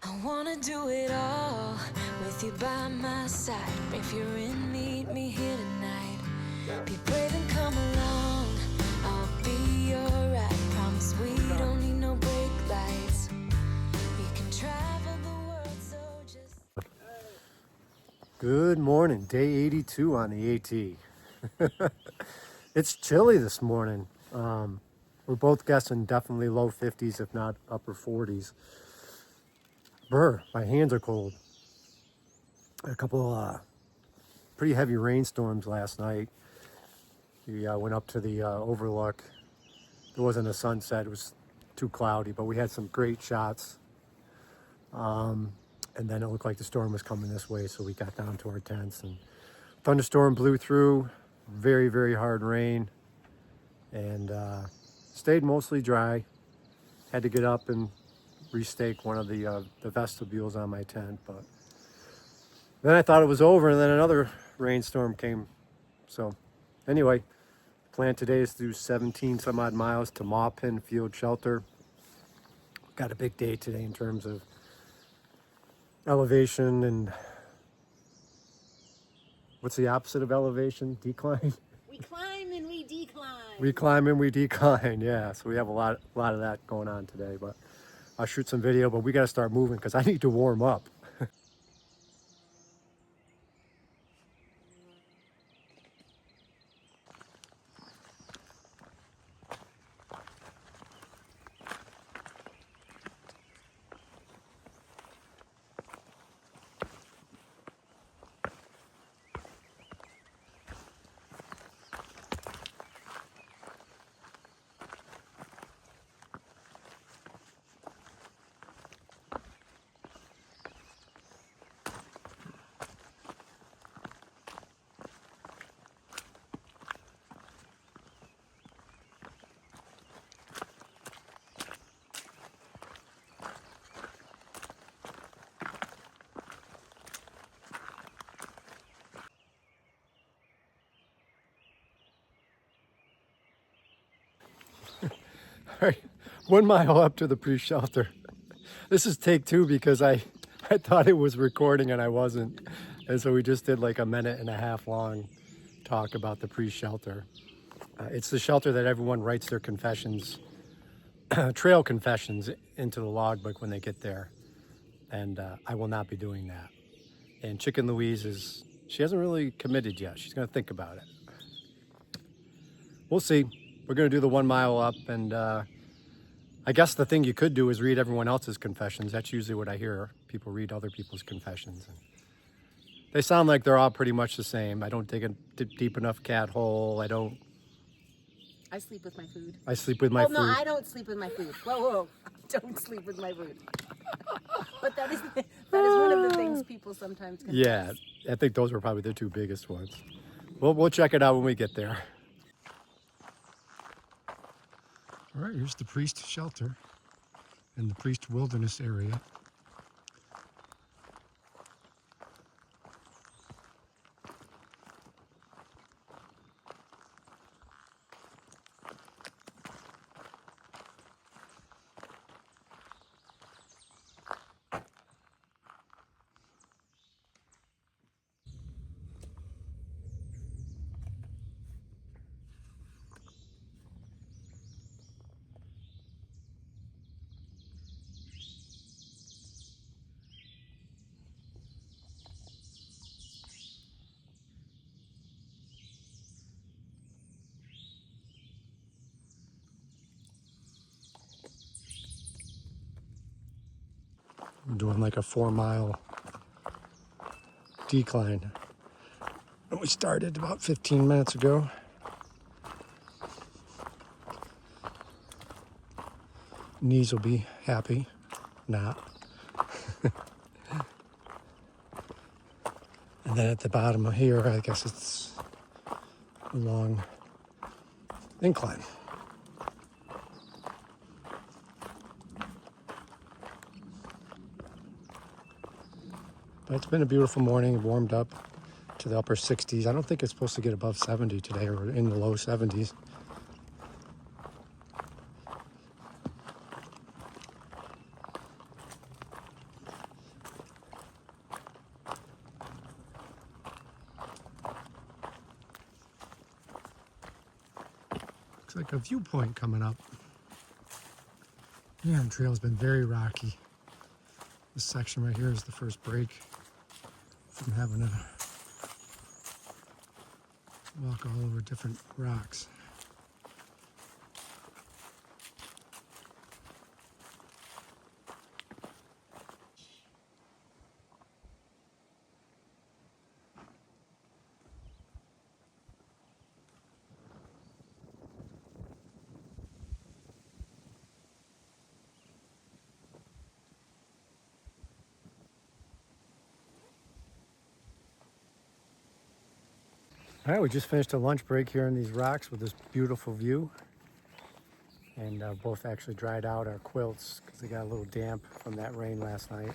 I wanna do it all with you by my side. If you're in, meet me here tonight. Be brave and come along. I'll be your ride. Promise we don't need no brake lights. We can travel the world, so just. Good morning, day 82 on the AT. It's chilly this morning. We're both guessing definitely low 50s, if not upper 40s. Brr, my hands are cold. A couple pretty heavy rainstorms last night. We went up to the overlook. There wasn't a sunset, it was too cloudy, but we had some great shots. And then it looked like the storm was coming this way, so we got down to our tents, and thunderstorm blew through. Very, very hard rain, and stayed mostly dry. Had to get up and restake one of the vestibules on my tent, but then I thought it was over, and then another rainstorm came. So anyway, plan today is to do 17 some odd miles to Maupin Field Shelter. Got a big day today in terms of elevation, and what's the opposite of elevation? Decline? We climb and we decline. We climb and we decline, yeah. So we have a lot of that going on today, but I'll shoot some video, but we got to start moving because I need to warm up. All right, 1 mile up to the pre-shelter. This is take two because I thought it was recording and I wasn't. And so we just did like a 1.5 minute long talk about the pre-shelter. It's the shelter that everyone writes their confessions, trail confessions, into the logbook when they get there. And I will not be doing that. And Chicken Louise she hasn't really committed yet. She's gonna think about it. We'll see. We're gonna do the 1 mile up, and I guess the thing you could do is read everyone else's confessions. That's usually what I hear. People read other people's confessions. And they sound like they're all pretty much the same. I don't dig a deep enough cat hole. I sleep with my food. I sleep with my food. No, I don't sleep with my food. Whoa. I don't sleep with my food. But that is one of the things people sometimes confess. Yeah, I think those were probably the two biggest ones. We'll check it out when we get there. All right, here's the Priest Shelter in the Priest Wilderness area. I'm doing like a 4 mile decline. And we started about 15 minutes ago. Knees will be happy. Not. And then at the bottom of here, I guess it's a long incline. But it's been a beautiful morning. It warmed up to the upper 60s. I don't think it's supposed to get above 70 today, or in the low 70s. Looks like a viewpoint coming up. Yeah, the trail's been very rocky. This section right here is the first break from having to walk all over different rocks. All right, we just finished a lunch break here in these rocks with this beautiful view. And both actually dried out our quilts because they got a little damp from that rain last night.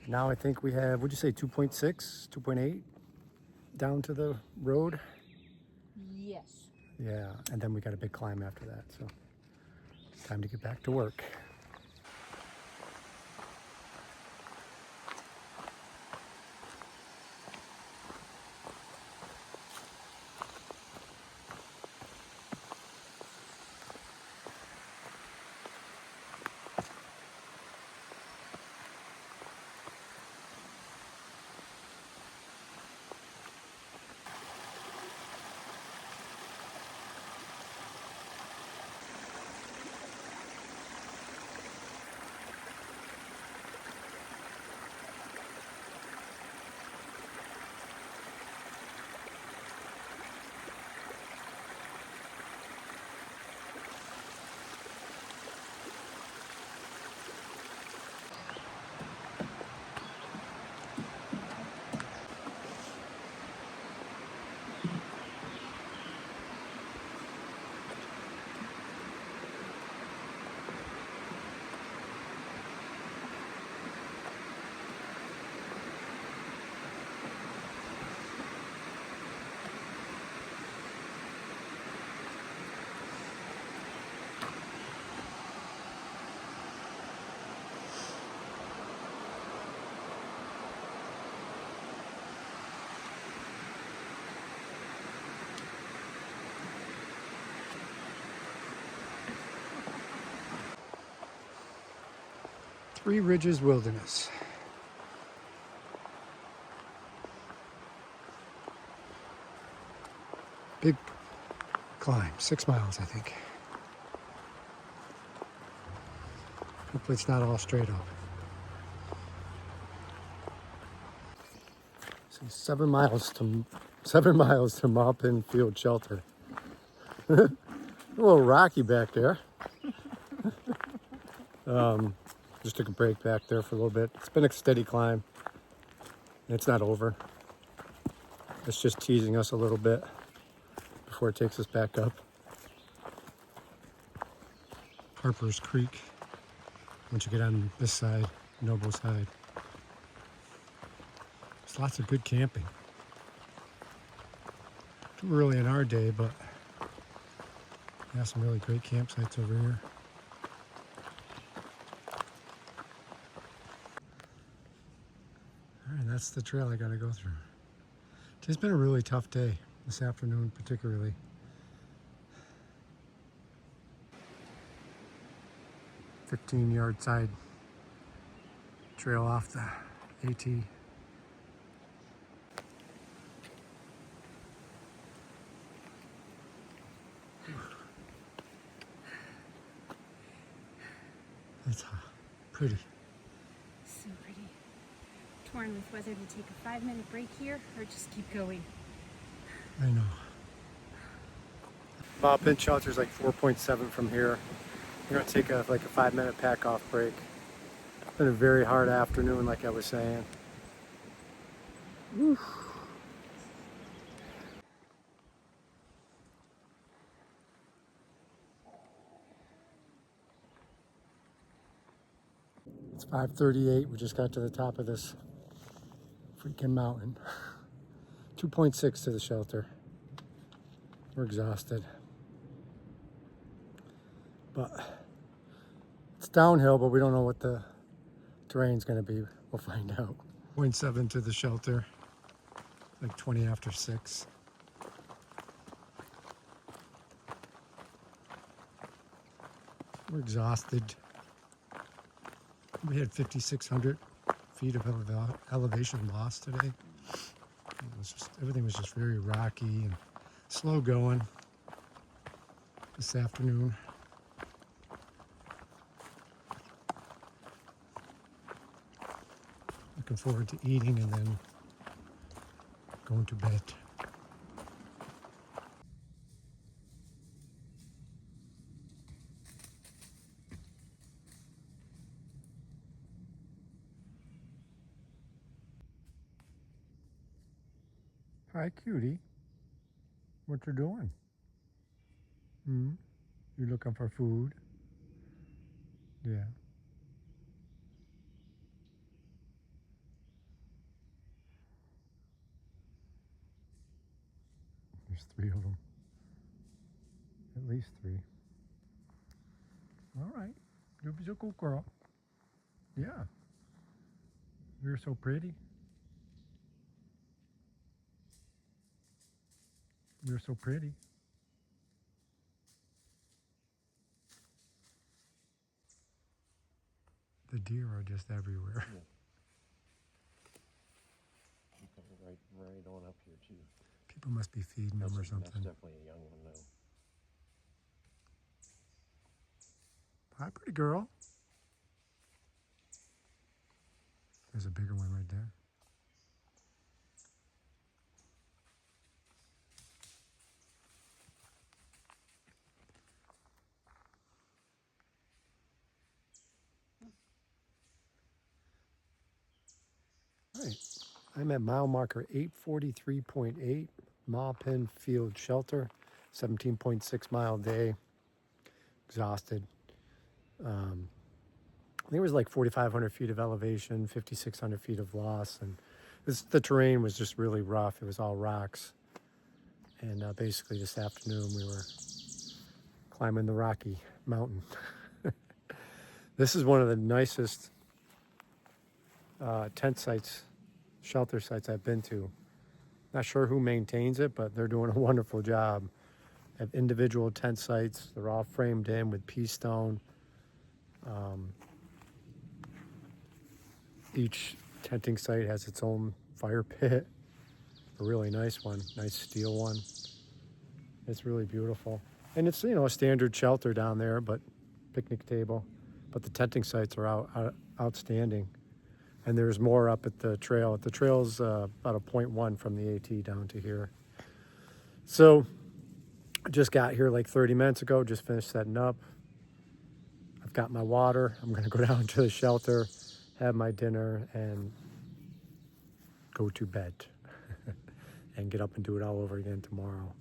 Now I think we have, would you say 2.6, 2.8 down to the road? Yes. Yeah, and then we got a big climb after that, so time to get back to work. Three Ridges Wilderness. Big climb, 6 miles, I think. Hopefully it's not all straight up. So 7 miles to Maupin Field Shelter. A little rocky back there. Just took a break back there for a little bit. It's been a steady climb. It's not over. It's just teasing us a little bit before it takes us back up. Harper's Creek. Once you get on this side, Noble side. There's lots of good camping. Too early in our day, but we have some really great campsites over here. All right, that's the trail I gotta go through. It's been a really tough day, this afternoon particularly. A 15-yard side trail off the AT. It's pretty. So pretty. Torn with whether to take a 5-minute break here or just keep going. I know. Maupin Shelter's like 4.7 from here. We're gonna take a 5-minute pack off break. It's been a very hard afternoon, like I was saying. Woo. It's 5:38. We just got to the top of this freaking mountain. 2.6 to the shelter. We're exhausted. But it's downhill, but we don't know what the terrain's going to be. We'll find out. 0.7 to the shelter, like 20 after 6. We're exhausted. We had 5,600 feet of elevation lost today. It was just, everything was just very rocky and slow going this afternoon. Looking forward to eating and then going to bed. Hi, cutie. What you doing? Hmm? You looking for food? Yeah. There's 3 of them. At least 3. All right. You're a good girl. Yeah. You're so pretty. You're so pretty. The deer are just everywhere. Yeah. Right on up here too. People must be feeding them or That's something. definitely a young one though. Hi, pretty girl. There's a bigger one right there. All right. I'm at mile marker 843.8, Maupin Field Shelter, 17.6 mile day. Exhausted. I think it was like 4,500 feet of elevation, 5,600 feet of loss, and the terrain was just really rough. It was all rocks. And basically this afternoon we were climbing the Rocky Mountain. This is one of the nicest tent sites, shelter sites I've been to. Not sure who maintains it, but they're doing a wonderful job. They have individual tent sites. They're all framed in with pea stone. Each tenting site has its own fire pit. A really nice one, nice steel one. It's really beautiful. And it's, you know, a standard shelter down there, but picnic table. But the tenting sites are outstanding. And there's more up at the trail. The trail's about a 0.1 from the AT down to here. So I just got here like 30 minutes ago, just finished setting up. I've got my water. I'm gonna go down to the shelter, have my dinner, and go to bed and get up and do it all over again tomorrow.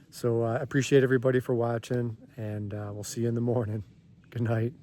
So I appreciate everybody for watching, and we'll see you in the morning. Good night.